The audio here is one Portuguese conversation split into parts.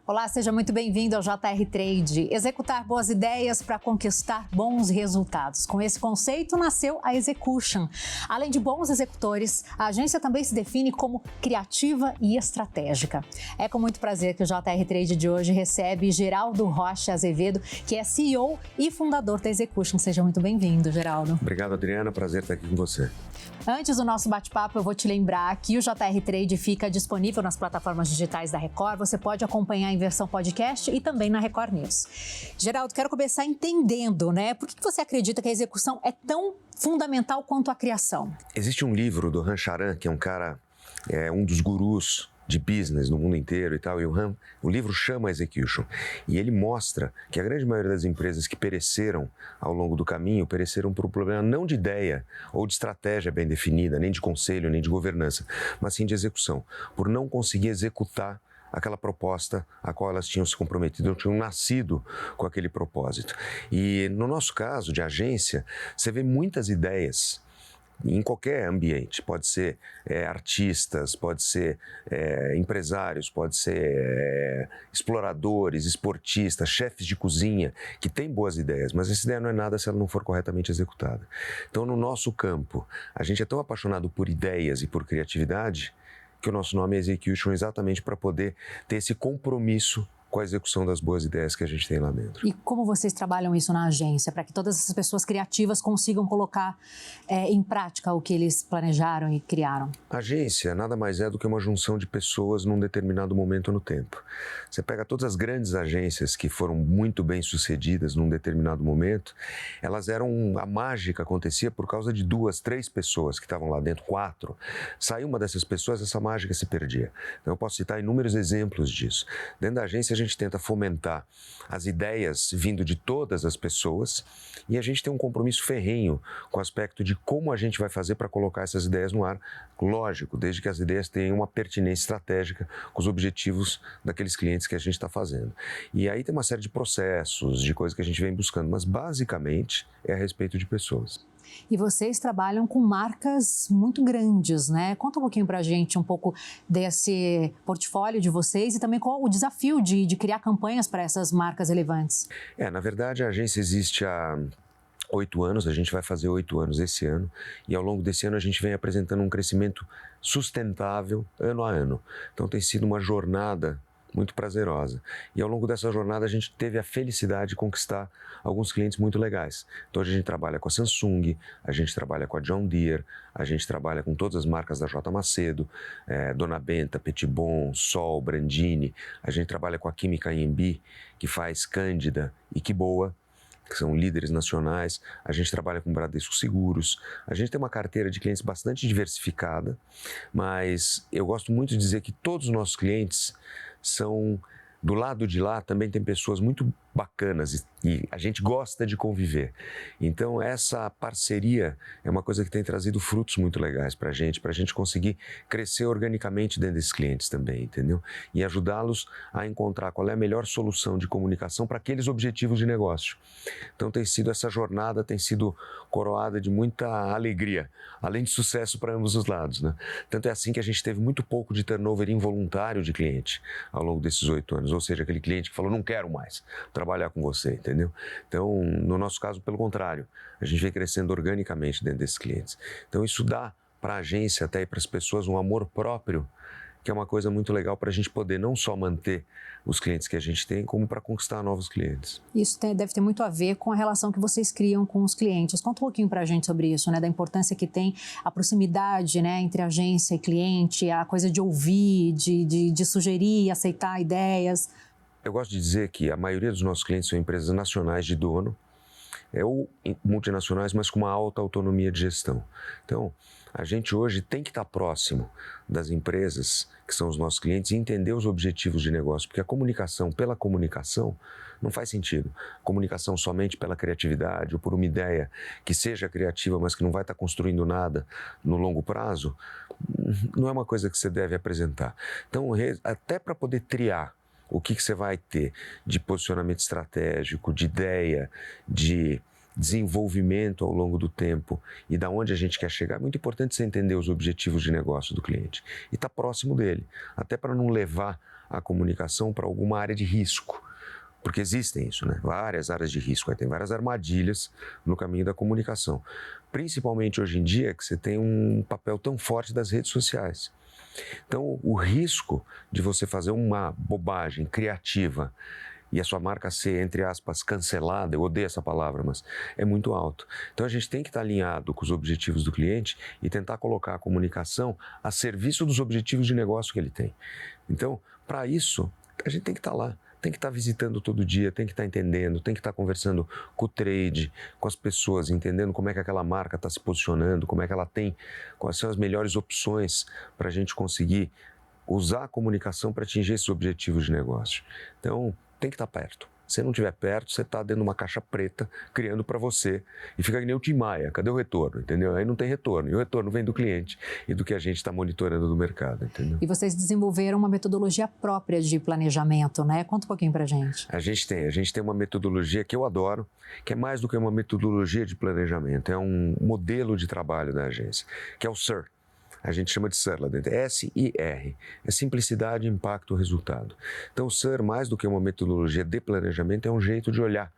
Olá, seja muito bem-vindo ao JR Trade. Executar boas ideias para conquistar bons resultados. Com esse conceito nasceu a Execution. Além de bons executores, a agência também se define como criativa e estratégica. É com muito prazer que o JR Trade de hoje recebe Geraldo Rocha Azevedo, que é CEO e fundador da Execution. Seja muito bem-vindo, Geraldo. Obrigado, Adriana. Prazer estar aqui com você. Antes do nosso bate-papo, eu vou te lembrar que o JR Trade fica disponível nas plataformas digitais da Record. Você pode acompanhar em versão podcast e também na Record News. Geraldo, quero começar entendendo, né? Por que você acredita que a execução é tão fundamental quanto a criação? Existe um livro do Ram Charan, que é um cara, um dos gurus de business no mundo inteiro e tal, e o livro chama Execution, e ele mostra que a grande maioria das empresas que pereceram ao longo do caminho, pereceram por um problema não de ideia ou de estratégia bem definida, nem de conselho, nem de governança, mas sim de execução, por não conseguir executar aquela proposta a qual elas tinham se comprometido, não tinham nascido com aquele propósito. E no nosso caso de agência, você vê muitas ideias em qualquer ambiente, pode ser artistas, pode ser empresários, pode ser exploradores, esportistas, chefes de cozinha, que têm boas ideias, mas essa ideia não é nada se ela não for corretamente executada. Então, no nosso campo, a gente é tão apaixonado por ideias e por criatividade que o nosso nome é Execution exatamente para poder ter esse compromisso com a execução das boas ideias que a gente tem lá dentro. E como vocês trabalham isso na agência, para que todas essas pessoas criativas consigam colocar em prática o que eles planejaram e criaram? A agência nada mais é do que uma junção de pessoas num determinado momento no tempo. Você pega todas as grandes agências que foram muito bem sucedidas num determinado momento, elas a mágica acontecia por causa de 2, 3 pessoas que estavam lá dentro, 4. Saiu uma dessas pessoas, essa mágica se perdia. Então eu posso citar inúmeros exemplos disso. Dentro da agência a gente tenta fomentar as ideias vindo de todas as pessoas e a gente tem um compromisso ferrenho com o aspecto de como a gente vai fazer para colocar essas ideias no ar, lógico, desde que as ideias tenham uma pertinência estratégica com os objetivos daqueles clientes que a gente está fazendo. E aí tem uma série de processos, de coisas que a gente vem buscando, mas basicamente é a respeito de pessoas. E vocês trabalham com marcas muito grandes, né? Conta um pouquinho pra gente um pouco desse portfólio de vocês e também qual o desafio de criar campanhas para essas marcas relevantes. Na verdade, a agência existe há 8 anos, a gente vai fazer 8 anos esse ano, e ao longo desse ano a gente vem apresentando um crescimento sustentável ano a ano. Então tem sido uma jornada muito prazerosa. E ao longo dessa jornada a gente teve a felicidade de conquistar alguns clientes muito legais. Então a gente trabalha com a Samsung, a gente trabalha com a John Deere, a gente trabalha com todas as marcas da J. Macedo, Dona Benta, Petitbon, Sol, Brandini, a gente trabalha com a Química Anhembi, que faz Cândida e Que Boa, que são líderes nacionais, a gente trabalha com Bradesco Seguros, a gente tem uma carteira de clientes bastante diversificada, mas eu gosto muito de dizer que todos os nossos clientes são, do lado de lá também tem pessoas muito bacanas e a gente gosta de conviver. Então essa parceria é uma coisa que tem trazido frutos muito legais para a gente conseguir crescer organicamente dentro desses clientes também, entendeu? E ajudá-los a encontrar qual é a melhor solução de comunicação para aqueles objetivos de negócio. Então essa jornada tem sido coroada de muita alegria, além de sucesso para ambos os lados, né? Tanto é assim que a gente teve muito pouco de turnover involuntário de cliente ao longo desses 8 anos, ou seja, aquele cliente que falou, não quero mais trabalhar com você, entendeu? Então, no nosso caso, pelo contrário, a gente vem crescendo organicamente dentro desses clientes. Então, isso dá para a agência, até para as pessoas, um amor próprio, que é uma coisa muito legal para a gente poder não só manter os clientes que a gente tem, como para conquistar novos clientes. Isso deve ter muito a ver com a relação que vocês criam com os clientes. Conta um pouquinho para a gente sobre isso, né? Da importância que tem a proximidade, né, entre agência e cliente, a coisa de ouvir, de sugerir, aceitar ideias. Eu gosto de dizer que a maioria dos nossos clientes são empresas nacionais de dono, ou multinacionais, mas com uma alta autonomia de gestão. Então, a gente hoje tem que estar próximo das empresas, que são os nossos clientes, e entender os objetivos de negócio, porque a comunicação pela comunicação não faz sentido. Comunicação somente pela criatividade ou por uma ideia que seja criativa, mas que não vai estar construindo nada no longo prazo, não é uma coisa que você deve apresentar. Então, até para poder triar o que você vai ter de posicionamento estratégico, de ideia, de desenvolvimento ao longo do tempo e da onde a gente quer chegar, é muito importante você entender os objetivos de negócio do cliente e estar próximo dele, até para não levar a comunicação para alguma área de risco. Porque existem isso, né? Várias áreas de risco, aí tem várias armadilhas no caminho da comunicação. Principalmente hoje em dia, que você tem um papel tão forte das redes sociais. Então, o risco de você fazer uma bobagem criativa e a sua marca ser, entre aspas, cancelada, eu odeio essa palavra, mas é muito alto. Então, a gente tem que estar alinhado com os objetivos do cliente e tentar colocar a comunicação a serviço dos objetivos de negócio que ele tem. Então, para isso, a gente tem que estar lá. Tem que estar visitando todo dia, tem que estar entendendo, tem que estar conversando com o trade, com as pessoas, entendendo como é que aquela marca está se posicionando, como é que ela tem, quais são as melhores opções para a gente conseguir usar a comunicação para atingir esses objetivos de negócio. Então, tem que estar perto. Se não estiver perto, você está dentro de uma caixa preta, criando para você, e fica que nem o Tim Maia, cadê o retorno, entendeu? Aí não tem retorno, e o retorno vem do cliente e do que a gente está monitorando no mercado, entendeu? E vocês desenvolveram uma metodologia própria de planejamento, né? Conta um pouquinho para a gente. A gente tem uma metodologia que eu adoro, que é mais do que uma metodologia de planejamento, é um modelo de trabalho da agência, que é o SIR. A gente chama de SIR lá dentro, S-I-R, é simplicidade, impacto, resultado. Então o SIR, mais do que uma metodologia de planejamento, é um jeito de olhar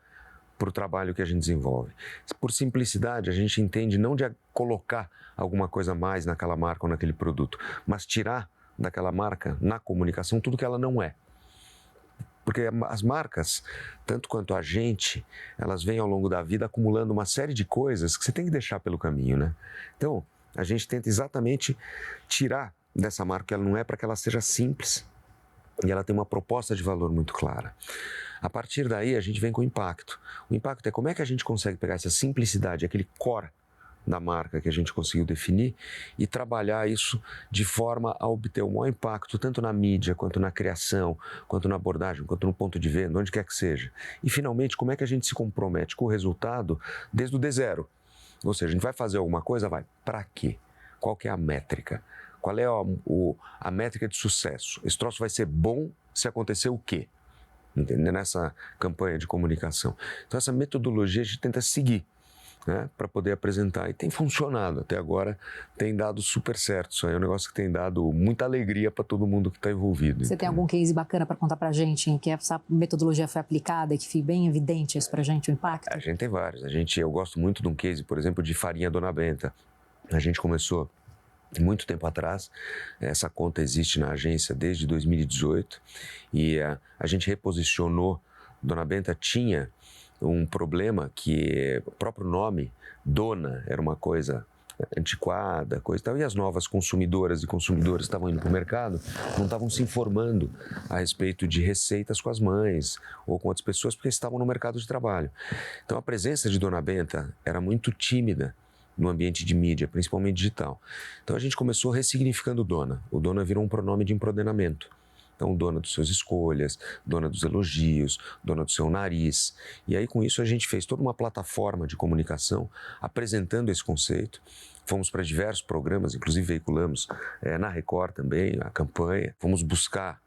para o trabalho que a gente desenvolve. Por simplicidade, a gente entende não de colocar alguma coisa a mais naquela marca ou naquele produto, mas tirar daquela marca, na comunicação, tudo que ela não é. Porque as marcas, tanto quanto a gente, elas vêm ao longo da vida acumulando uma série de coisas que você tem que deixar pelo caminho, né? Então, a gente tenta exatamente tirar dessa marca que ela não é, para que ela seja simples e ela tem uma proposta de valor muito clara. A partir daí, a gente vem com o impacto. O impacto é como é que a gente consegue pegar essa simplicidade, aquele core da marca que a gente conseguiu definir e trabalhar isso de forma a obter o maior impacto, tanto na mídia, quanto na criação, quanto na abordagem, quanto no ponto de venda, onde quer que seja. E, finalmente, como é que a gente se compromete com o resultado desde o D0. Ou seja, a gente vai fazer alguma coisa, para quê? Qual que é a métrica? Qual é a métrica de sucesso? Esse troço vai ser bom se acontecer o quê? Entendeu? Nessa campanha de comunicação. Então, essa metodologia a gente tenta seguir, né, para poder apresentar. E tem funcionado. Até agora tem dado super certo. Isso aí é um negócio que tem dado muita alegria para todo mundo que está envolvido. Você tem algum case bacana para contar para a gente em que essa metodologia foi aplicada e que fique bem evidente isso para a gente, o impacto? A gente tem vários. Eu gosto muito de um case, por exemplo, de farinha Dona Benta. A gente começou muito tempo atrás, essa conta existe na agência desde 2018 e a gente reposicionou. Dona Benta tinha um problema que o próprio nome, Dona, era uma coisa antiquada, coisa e tal, e as novas consumidoras e consumidores estavam indo para o mercado, não estavam se informando a respeito de receitas com as mães ou com outras pessoas, porque estavam no mercado de trabalho. Então a presença de Dona Benta era muito tímida no ambiente de mídia, principalmente digital. Então a gente começou ressignificando Dona. O Dona virou um pronome de empoderamento. Então, dona das suas escolhas, dona dos elogios, dona do seu nariz. E aí, com isso, a gente fez toda uma plataforma de comunicação apresentando esse conceito. Fomos para diversos programas, inclusive veiculamos na Record também a campanha. Fomos buscar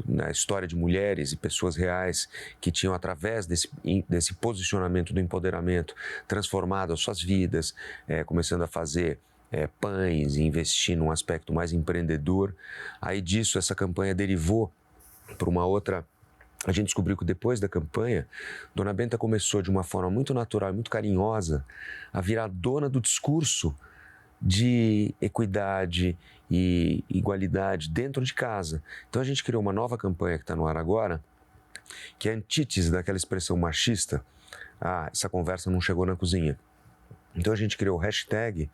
na história de mulheres e pessoas reais que tinham, através desse posicionamento do empoderamento, transformado as suas vidas, começando a fazer pães e investir num aspecto mais empreendedor. Aí disso, essa campanha derivou para uma outra. A gente descobriu que depois da campanha, Dona Benta começou de uma forma muito natural, muito carinhosa, a virar dona do discurso de equidade e igualdade dentro de casa. Então a gente criou uma nova campanha que está no ar agora, que é a antítese daquela expressão machista, essa conversa não chegou na cozinha. Então a gente criou o hashtag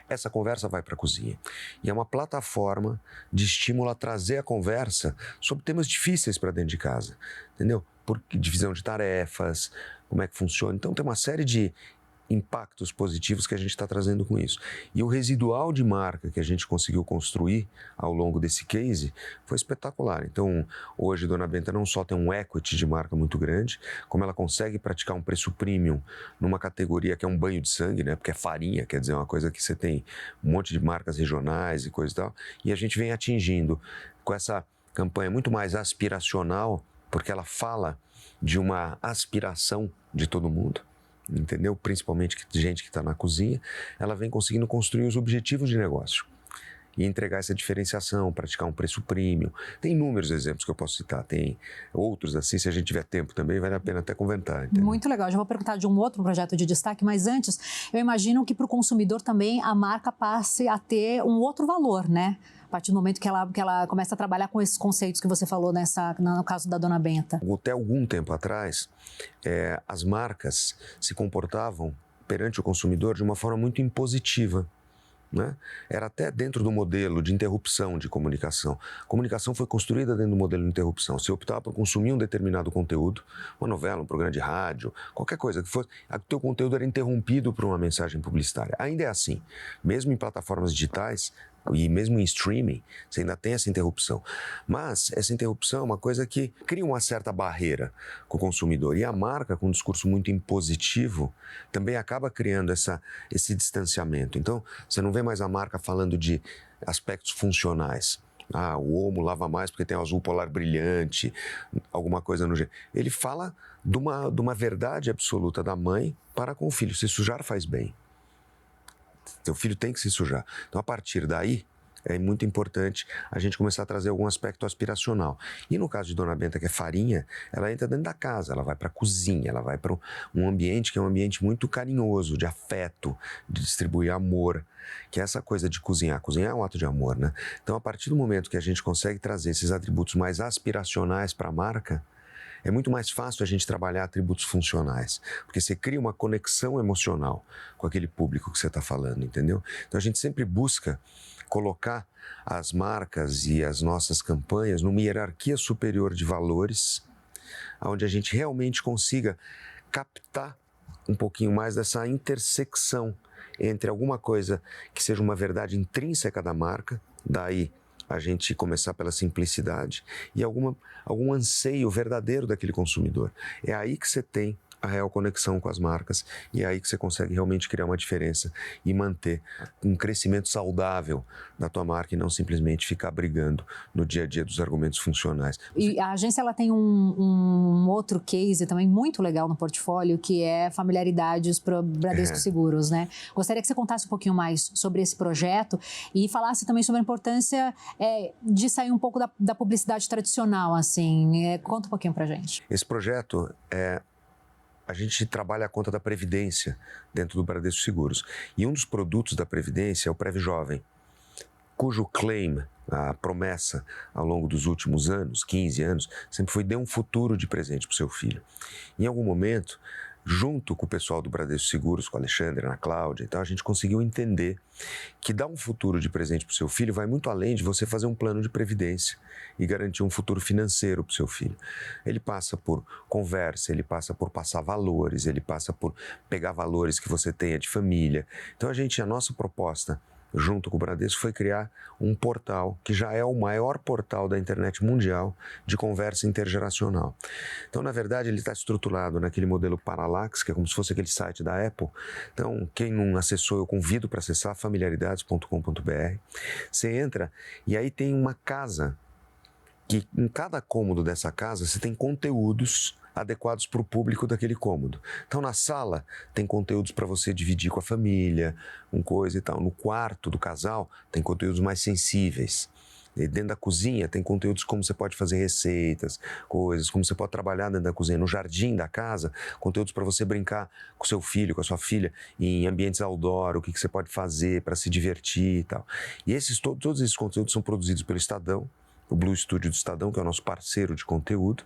Essa Conversa Vai para a Cozinha. E é uma plataforma de estímulo a trazer a conversa sobre temas difíceis para dentro de casa, entendeu? Por divisão de tarefas, como é que funciona. Então tem uma série de impactos positivos que a gente está trazendo com isso. E o residual de marca que a gente conseguiu construir ao longo desse case foi espetacular. Então, hoje, Dona Benta não só tem um equity de marca muito grande, como ela consegue praticar um preço premium numa categoria que é um banho de sangue, né? Porque é farinha, quer dizer, uma coisa que você tem um monte de marcas regionais e coisa e tal. E a gente vem atingindo com essa campanha muito mais aspiracional, porque ela fala de uma aspiração de todo mundo, entendeu? Principalmente gente que está na cozinha, ela vem conseguindo construir os objetivos de negócio. e entregar essa diferenciação, praticar um preço premium. Tem inúmeros exemplos que eu posso citar, tem outros assim, se a gente tiver tempo também, vale a pena até comentar. Entendeu? Muito legal, já vou perguntar de um outro projeto de destaque, mas antes, eu imagino que para o consumidor também a marca passe a ter um outro valor, né? A partir do momento que ela começa a trabalhar com esses conceitos que você falou no caso da Dona Benta. Até algum tempo atrás, as marcas se comportavam perante o consumidor de uma forma muito impositiva. Né? Era até dentro do modelo de interrupção de comunicação. A comunicação foi construída dentro do modelo de interrupção. Você optava por consumir um determinado conteúdo, uma novela, um programa de rádio, qualquer coisa que fosse, o teu conteúdo era interrompido por uma mensagem publicitária. Ainda é assim. Mesmo em plataformas digitais e mesmo em streaming, você ainda tem essa interrupção. Mas essa interrupção é uma coisa que cria uma certa barreira com o consumidor. E a marca, com um discurso muito impositivo, também acaba criando esse distanciamento. Então, você não vê mais a marca falando de aspectos funcionais. O homo lava mais porque tem um azul polar brilhante, alguma coisa no gênero. Ele fala de uma verdade absoluta da mãe para com o filho. Se sujar faz bem. Teu filho tem que se sujar. Então, a partir daí, é muito importante a gente começar a trazer algum aspecto aspiracional. E no caso de Dona Benta, que é farinha, ela entra dentro da casa, ela vai para a cozinha, ela vai para um ambiente que é um ambiente muito carinhoso, de afeto, de distribuir amor, que é essa coisa de cozinhar. Cozinhar é um ato de amor, né? Então, a partir do momento que a gente consegue trazer esses atributos mais aspiracionais para a marca, é muito mais fácil a gente trabalhar atributos funcionais, porque você cria uma conexão emocional com aquele público que você está falando, entendeu? Então a gente sempre busca colocar as marcas e as nossas campanhas numa hierarquia superior de valores, onde a gente realmente consiga captar um pouquinho mais dessa intersecção entre alguma coisa que seja uma verdade intrínseca da marca, daí a gente começar pela simplicidade e algum anseio verdadeiro daquele consumidor. É aí que você tem a real conexão com as marcas e é aí que você consegue realmente criar uma diferença e manter um crescimento saudável da tua marca e não simplesmente ficar brigando no dia a dia dos argumentos funcionais. E a agência ela tem um outro case também muito legal no portfólio, que é familiaridades para o Bradesco Seguros, né? Gostaria que você contasse um pouquinho mais sobre esse projeto e falasse também sobre a importância de sair um pouco da publicidade tradicional, assim. Conta um pouquinho pra gente. Esse projeto a gente trabalha a conta da Previdência dentro do Bradesco Seguros. E um dos produtos da Previdência é o Prev Jovem, cujo claim, a promessa ao longo dos últimos anos, 15 anos, sempre foi dê um futuro de presente para o seu filho. Em algum momento, junto com o pessoal do Bradesco Seguros, com a Alexandre, a Cláudia e tal, a gente conseguiu entender que dar um futuro de presente para o seu filho vai muito além de você fazer um plano de previdência e garantir um futuro financeiro para o seu filho. Ele passa por conversa, ele passa por passar valores, ele passa por pegar valores que você tenha de família. Então a nossa proposta junto com o Bradesco foi criar um portal que já é o maior portal da internet mundial de conversa intergeracional. Então, na verdade, ele está estruturado naquele modelo Parallax, que é como se fosse aquele site da Apple. Então, quem não acessou, eu convido para acessar familiaridades.com.br. Você entra e aí tem uma casa que em cada cômodo dessa casa você tem conteúdos adequados para o público daquele cômodo. Então, na sala, tem conteúdos para você dividir com a família, coisa e tal. No quarto do casal, tem conteúdos mais sensíveis. E dentro da cozinha, tem conteúdos como você pode fazer receitas, coisas, como você pode trabalhar dentro da cozinha. No jardim da casa, conteúdos para você brincar com seu filho, com a sua filha, em ambientes outdoor, o que você pode fazer para se divertir e tal. E todos esses conteúdos são produzidos pelo Estadão, o Blue Studio do Estadão, que é o nosso parceiro de conteúdo,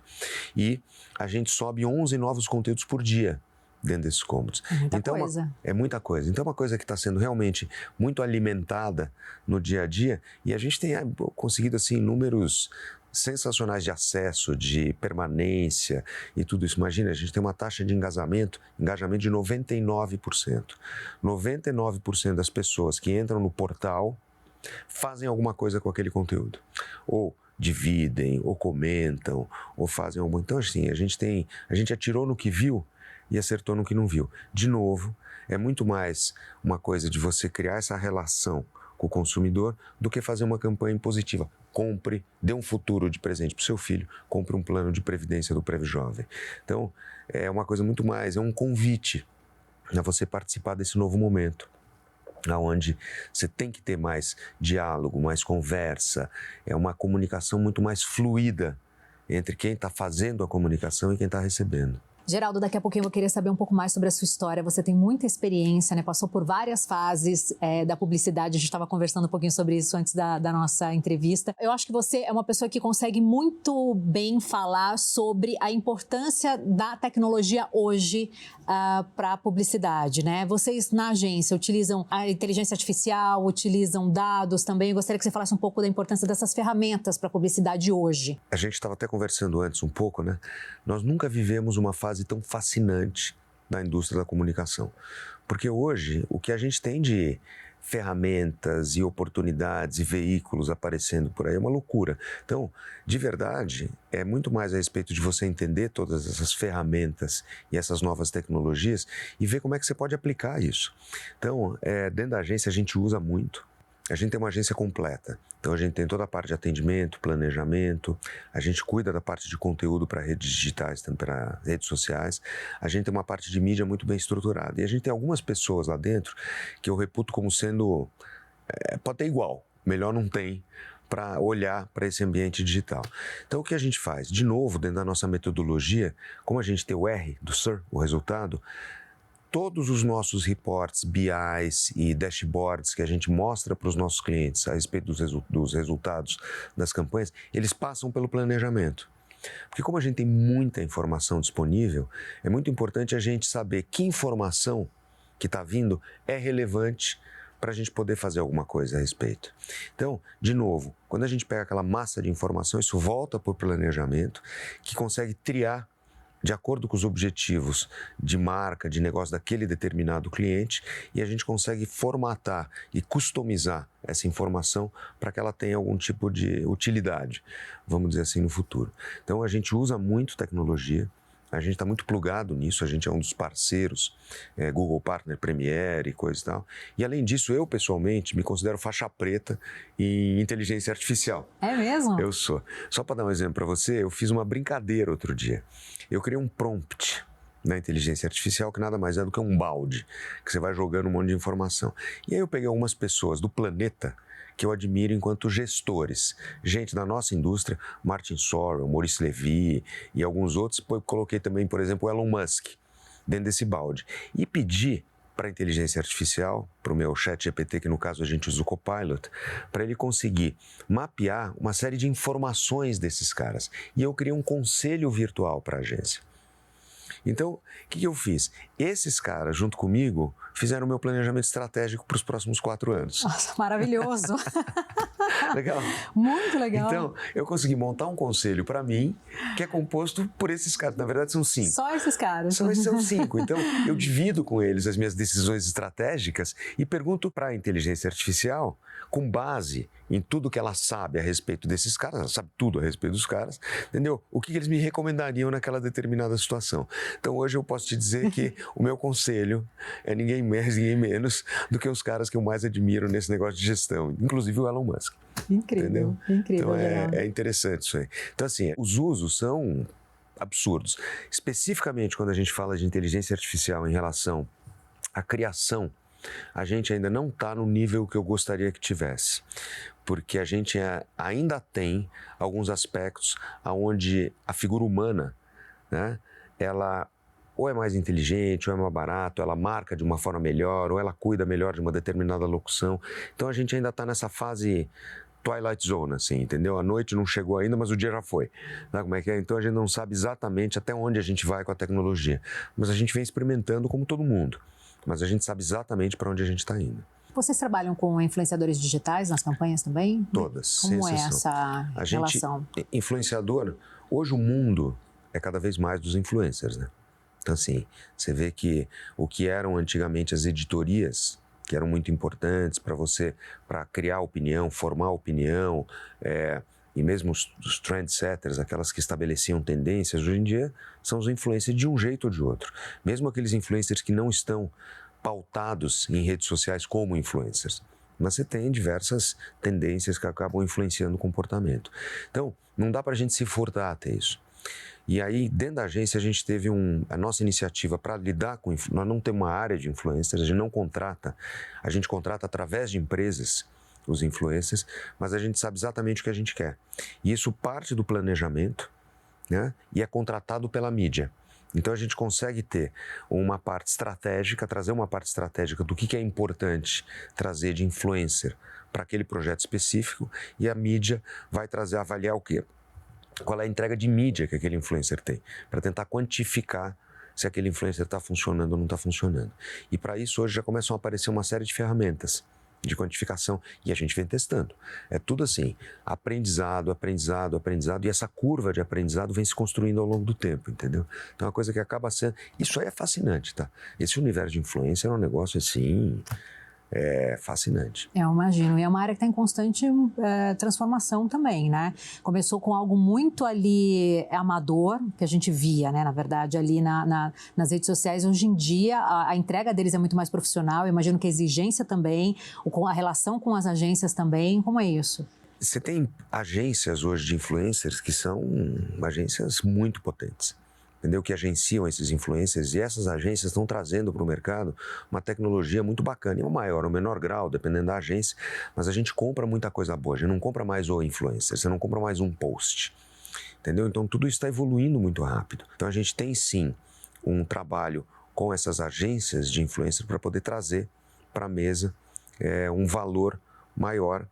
e a gente sobe 11 novos conteúdos por dia dentro desses cômodos. Muita coisa. É muita coisa. Então, é uma coisa que está sendo realmente muito alimentada no dia a dia, e a gente tem conseguido, assim, números sensacionais de acesso, de permanência e tudo isso. Imagina, a gente tem uma taxa de engajamento de 99%. 99% das pessoas que entram no portal fazem alguma coisa com aquele conteúdo, ou dividem, ou comentam, ou fazem alguma. Então, assim, a gente atirou no que viu e acertou no que não viu. De novo, é muito mais uma coisa de você criar essa relação com o consumidor do que fazer uma campanha positiva. Compre, dê um futuro de presente para o seu filho, compre um plano de previdência do Prev Jovem. Então, é uma coisa muito mais, é um convite a você participar desse novo momento. onde você tem que ter mais diálogo, mais conversa, é uma comunicação muito mais fluida entre quem está fazendo a comunicação e quem está recebendo. Geraldo, daqui a pouquinho eu vou querer saber um pouco mais sobre a sua história. Você tem muita experiência, né? Passou por várias fases da publicidade. A gente estava conversando um pouquinho sobre isso antes da nossa entrevista. Eu acho que você é uma pessoa que consegue muito bem falar sobre a importância da tecnologia hoje para a publicidade, né? Vocês na agência utilizam a inteligência artificial, utilizam dados também. Eu gostaria que você falasse um pouco da importância dessas ferramentas para a publicidade hoje. A gente estava até conversando antes um pouco, né? Nós nunca vivemos uma fase tão fascinante da indústria da comunicação. Porque hoje, o que a gente tem de ferramentas e oportunidades e veículos aparecendo por aí é uma loucura. Então, de verdade, é muito mais a respeito de você entender todas essas ferramentas e essas novas tecnologias e ver como é que você pode aplicar isso. Então, dentro da agência a gente usa muito. A gente tem uma agência completa, então a gente tem toda a parte de atendimento, planejamento, a gente cuida da parte de conteúdo para redes digitais, para redes sociais, a gente tem uma parte de mídia muito bem estruturada e a gente tem algumas pessoas lá dentro que eu reputo como sendo, pode ter igual, melhor não tem, para olhar para esse ambiente digital. Então o que a gente faz? De novo, dentro da nossa metodologia, como a gente tem o R do SIR, o resultado, todos os nossos reports, BIs e dashboards que a gente mostra para os nossos clientes a respeito dos resultados das campanhas, eles passam pelo planejamento. Porque como a gente tem muita informação disponível, é muito importante a gente saber que informação que está vindo é relevante para a gente poder fazer alguma coisa a respeito. Então, de novo, quando a gente pega aquela massa de informação, isso volta para o planejamento, que consegue triar de acordo com os objetivos de marca, de negócio daquele determinado cliente, e a gente consegue formatar e customizar essa informação para que ela tenha algum tipo de utilidade, vamos dizer assim, no futuro. Então a gente usa muito tecnologia, a gente está muito plugado nisso, a gente é um dos parceiros, Google Partner, Premiere e coisa e tal. E além disso, eu pessoalmente me considero faixa preta em inteligência artificial. É mesmo? Eu sou. Só para dar um exemplo para você, eu fiz uma brincadeira outro dia. Eu criei um prompt na inteligência artificial que nada mais é do que um balde, que você vai jogando um monte de informação. E aí eu peguei algumas pessoas do planeta que eu admiro enquanto gestores. Gente da nossa indústria, Martin Sorrell, Maurice Levy e alguns outros. Coloquei também, por exemplo, o Elon Musk dentro desse balde. E pedi para a inteligência artificial, para o meu chat GPT, que no caso a gente usa o Copilot, para ele conseguir mapear uma série de informações desses caras. E eu criei um conselho virtual para a agência. Então, o que eu fiz? Esses caras, junto comigo, fizeram o meu planejamento estratégico para os próximos 4 anos. Nossa, maravilhoso! Legal? Muito legal. Então, eu consegui montar um conselho para mim, que é composto por esses caras. Na verdade, são 5. Só esses caras? São 5. Então, eu divido com eles as minhas decisões estratégicas e pergunto para a inteligência artificial, com base em tudo que ela sabe a respeito desses caras, ela sabe tudo a respeito dos caras, entendeu? O que eles me recomendariam naquela determinada situação. Então, hoje eu posso te dizer que o meu conselho é ninguém mais, ninguém menos do que os caras que eu mais admiro nesse negócio de gestão, inclusive o Elon Musk. Incrível, entendeu? Incrível. Então, é interessante isso aí. Então, assim, os usos são absurdos. Especificamente quando a gente fala de inteligência artificial em relação à criação, a gente ainda não está no nível que eu gostaria que tivesse, porque a gente ainda tem alguns aspectos onde a figura humana, né, ela ou é mais inteligente, ou é mais barato, ou ela marca de uma forma melhor, ou ela cuida melhor de uma determinada locução. Então a gente ainda está nessa fase Twilight Zone, assim, entendeu? A noite não chegou ainda, mas o dia já foi. Sabe como é que é? Então a gente não sabe exatamente até onde a gente vai com a tecnologia, mas a gente vem experimentando como todo mundo. Mas a gente sabe exatamente para onde a gente está indo. Vocês trabalham com influenciadores digitais nas campanhas também? Todas. Como é essa relação? Influenciador, hoje o mundo é cada vez mais dos influencers, né? Então, assim, você vê que o que eram antigamente as editorias, que eram muito importantes para criar opinião, formar opinião, e mesmo os trendsetters, aquelas que estabeleciam tendências, hoje em dia são os influencers de um jeito ou de outro. Mesmo aqueles influencers que não estão pautados em redes sociais como influencers. Mas você tem diversas tendências que acabam influenciando o comportamento. Então, não dá para a gente se furtar até isso. E aí, dentro da agência, a gente teve a nossa iniciativa para lidar com... Nós não temos uma área de influencers, a gente não contrata, a gente contrata através de empresas os influencers, mas a gente sabe exatamente o que a gente quer. E isso parte do planejamento, né? E é contratado pela mídia. Então a gente consegue ter uma parte estratégica, trazer uma parte estratégica do que é importante trazer de influencer para aquele projeto específico, e a mídia vai avaliar o quê? Qual é a entrega de mídia que aquele influencer tem, para tentar quantificar se aquele influencer está funcionando ou não está funcionando. E para isso hoje já começam a aparecer uma série de ferramentas de quantificação, e a gente vem testando. É tudo assim, aprendizado, aprendizado, aprendizado, e essa curva de aprendizado vem se construindo ao longo do tempo, entendeu? Então é uma coisa que acaba sendo... Isso aí é fascinante, tá? Esse universo de influência é um negócio assim... É fascinante. Eu imagino. E é uma área que está em constante transformação também, né? Começou com algo muito ali amador, que a gente via, né? Na verdade, ali nas redes sociais. Hoje em dia, a entrega deles é muito mais profissional. Eu imagino que a exigência também, a relação com as agências também. Como é isso? Você tem agências hoje de influencers que são agências muito potentes, entendeu? Que agenciam esses influencers, e essas agências estão trazendo para o mercado uma tecnologia muito bacana, em um maior ou menor grau, dependendo da agência, mas a gente compra muita coisa boa, a gente não compra mais o influencer, você não compra mais um post, entendeu? Então tudo isso está evoluindo muito rápido. Então a gente tem sim um trabalho com essas agências de influencer para poder trazer para a mesa um valor maior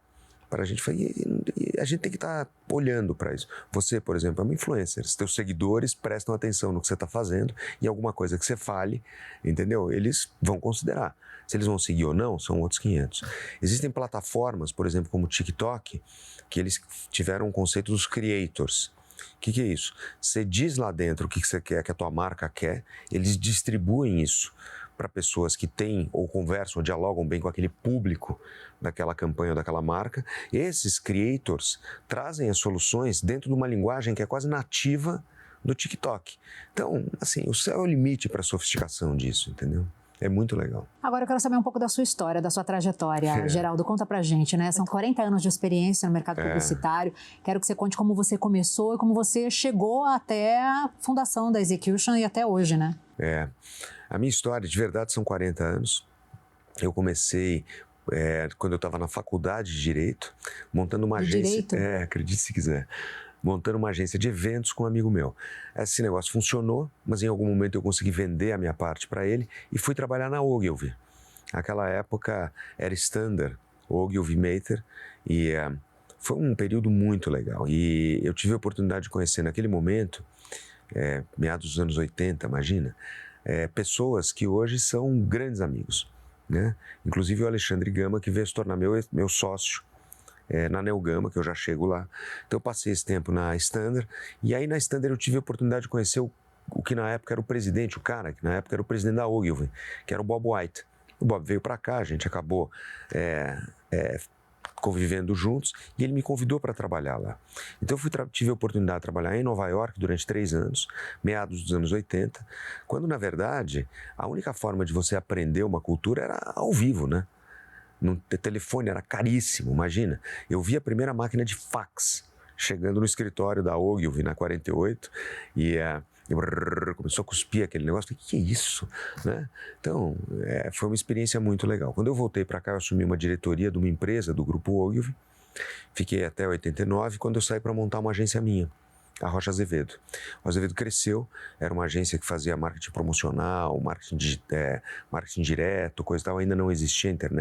para a gente. E a gente tem que estar olhando para isso. Você, por exemplo, é uma influencer. Os teus seguidores prestam atenção no que você está fazendo, e alguma coisa que você fale, entendeu? Eles vão considerar. Se eles vão seguir ou não, são outros 500. Existem plataformas, por exemplo, como o TikTok, que eles tiveram um conceito dos creators. O que é isso? Você diz lá dentro o que você quer, que a tua marca quer, eles distribuem isso para pessoas que têm ou conversam ou dialogam bem com aquele público daquela campanha ou daquela marca. Esses creators trazem as soluções dentro de uma linguagem que é quase nativa do TikTok. Então, assim, o céu é o limite para a sofisticação disso, entendeu? É muito legal. Agora eu quero saber um pouco da sua história, da sua trajetória. Geraldo, conta pra gente, né? São 40 anos de experiência no mercado publicitário. Quero que você conte como você começou e como você chegou até a fundação da Execution e até hoje, né? A minha história, de verdade, são 40 anos. Eu comecei quando eu estava na faculdade de Direito, montando uma agência... Direito? Acredite se quiser. Montando uma agência de eventos com um amigo meu. Esse negócio funcionou, mas em algum momento eu consegui vender a minha parte para ele e fui trabalhar na Ogilvy. Naquela época era Standard, Ogilvy Mather, e foi um período muito legal. E eu tive a oportunidade de conhecer naquele momento, meados dos anos 80, imagina, pessoas que hoje são grandes amigos, né? Inclusive o Alexandre Gama, que veio se tornar meu sócio na Neogama, que eu já chego lá. Então eu passei esse tempo na Standard, e aí na Standard eu tive a oportunidade de conhecer o que na época era o presidente, o cara que na época era o presidente da Ogilvy, que era o Bob White. O Bob veio para cá, a gente acabou convivendo juntos, e ele me convidou para trabalhar lá. Então eu tive a oportunidade de trabalhar em Nova York durante 3 anos, meados dos anos 80, quando na verdade a única forma de você aprender uma cultura era ao vivo, né? No telefone era caríssimo, imagina. Eu vi a primeira máquina de fax chegando no escritório da Ogilvy na 48 e começou a cuspir aquele negócio. O que é isso? Né? Então, foi uma experiência muito legal. Quando eu voltei para cá, eu assumi uma diretoria de uma empresa do grupo Ogilvy. Fiquei até 89, quando eu saí para montar uma agência minha, a Rocha Azevedo. O Azevedo cresceu, era uma agência que fazia marketing promocional, marketing direto, coisa e tal. Ainda não existia internet.